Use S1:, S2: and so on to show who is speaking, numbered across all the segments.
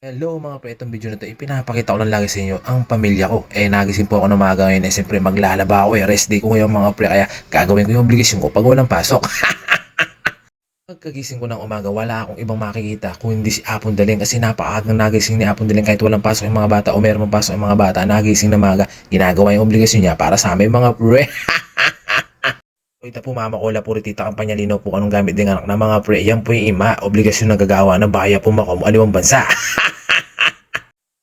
S1: Hello mga pre, itong video na to, ipinapakita ko lang lagi sa inyo ang pamilya ko. Nagising po ako ng umaga ngayon, siyempre maglalaba ako, rest day ko ngayon mga pre, kaya gagawin ko yung obligasyon ko pag walang pasok. Pagkagising ko ng umaga, wala akong ibang makikita kung hindi si Apong Daling kasi napakaagang nagising ni Apong Daling kahit walang pasok yung mga bata o meron pasok yung mga bata, nagising na maga, ginagawa yung obligasyon niya para sa amin mga pre. Ito po mama ko la po tita kampanya linaw po anong gamit din anak na mga pre, yan po yung ima, obligasyon na gagawa ng bahaya po makom aliwang bansa.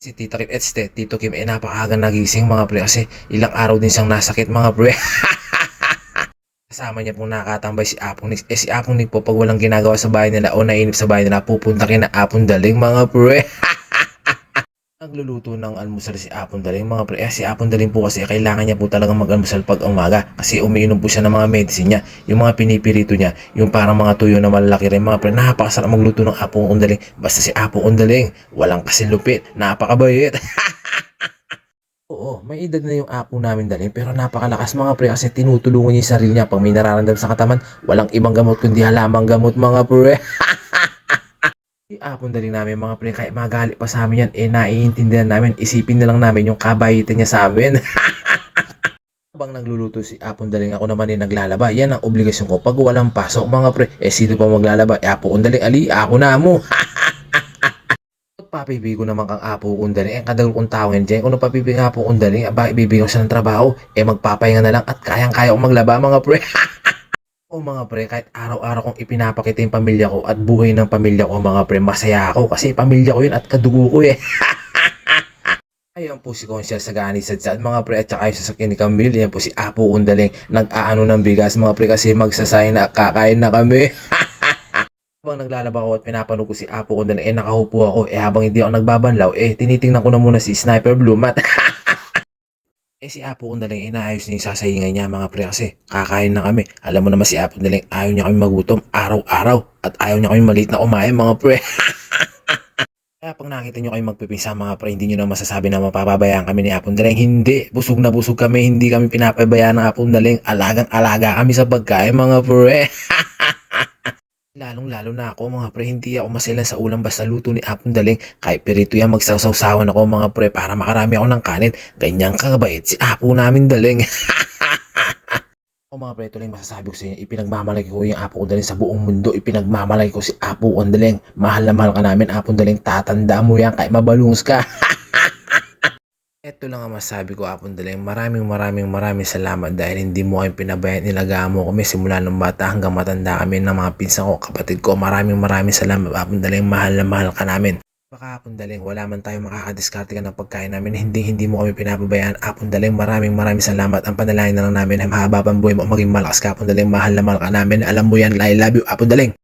S1: Si Tita Kim Tito Kim napakaaga nagising mga pre kasi ilang araw din siyang nasakit mga pre. Kasama niya pong nakatambay si Apong Nick. Si Apong Nick po pag walang ginagawa sa bahay nila o nainip sa bahay nila pupunta kina Apong Daling mga pre. Nagluluto ng almusal si Apong Daling mga pre. Si Apong Daling po kasi kailangan niya po talaga mag-almusal pag umaga kasi umiinom po siya ng mga medicine niya. Yung mga pinipirito niya, yung parang mga tuyo na malalaki rin mga pre. Napakasarap magluto ng Apong Daling. Basta si Apong Daling, walang kasilupit, napakabait. Oo, may edad na yung apo namin Daling pero napakalakas mga pre kasi tinutulungan niya yung sarili niya pag may nararamdaman sa katawan. Walang ibang gamot kundi halamang gamot mga pre. Si Apong Daling namin mga pre kahit magalit pa sa amin yan naiintindihan namin. Isipin na lang namin yung kabaitan niya sa amin. Habang nagluluto si Apong Daling ako naman naglalaba. Yan ang obligasyon ko pag walang pasok mga pre. Sino pa maglalaba? Apong Daling ali ako na mo. Papibigo naman kang Apo Undaling, kadagal kong tawagin dyan, kung papibigo nga po Undaling, ibibigyan siya ng trabaho, magpapahinga na lang at kayang-kaya kong maglaba mga pre. O mga pre, kahit araw-araw kong ipinapakita yung pamilya ko at buhay ng pamilya ko mga pre, masaya ako kasi pamilya ko yun at kadugo ko eh. Ayun po si Conchel Sagani Sadsad mga pre at saka yung sasakyan ni Camille, yan po si Apo Undaling, nag-aano ng bigas mga pre kasi magsasay na kakain na kami. Habang naglalaba ako at pinapanood ko si Apo ko na nakahupo ako habang hindi ako nagbabanlaw tinitingnan ko na muna si Sniper Blue Mat. Si Apo ko na lang inaayos niya yung sasahingan niya mga pre kasi kakain na kami. Alam mo naman si Apo na lang ayaw niya kami magutom araw-araw at ayaw niya kami maliit na kumain mga pre. Kaya pag nakita nyo kayo magpipinsa mga pre, hindi nyo na masasabi na mapapabayaan kami ni Apong Daling. Hindi, busog na busog kami, hindi kami pinapabayaan ng Apong Daling. Alagang-alaga kami sa pagkain mga pre. Lalong-lalo na ako mga pre, hindi ako maselan sa ulam basta luto ni Apong Daling. Kahit perito yan magsasawsawan ako mga pre para makarami ako ng kanin. Ganyan kabait si Apo namin Daling. O mga pre, ito lang masasabi ko sa inyo, ipinagmamalaki ko yung Apo Daling sa buong mundo. Ipinagmamalaki ko si Apo Daling. Mahal na mahal ka namin Apong Daling, tatanda mo yan kahit mabalungs ka. Ito lang ang masabi ko Apong Daling, maraming salamat dahil hindi mo kayong pinabayaan, nilagaan mo kami simula nung bata hanggang matanda kami ng mga pinsan ko, kapatid ko. Maraming salamat Apong Daling, mahal na mahal ka namin. Baka Apong Daling, wala man tayo makakadiskarte ka ng pagkain namin, hindi mo kami pinapabayaan Apong Daling, maraming salamat. Ang panalangin na lang namin ay mahaba pang buhay mo, maging malakas ka Apong Daling, mahal na mahal ka namin. Alam mo yan, I love you Apong Daling.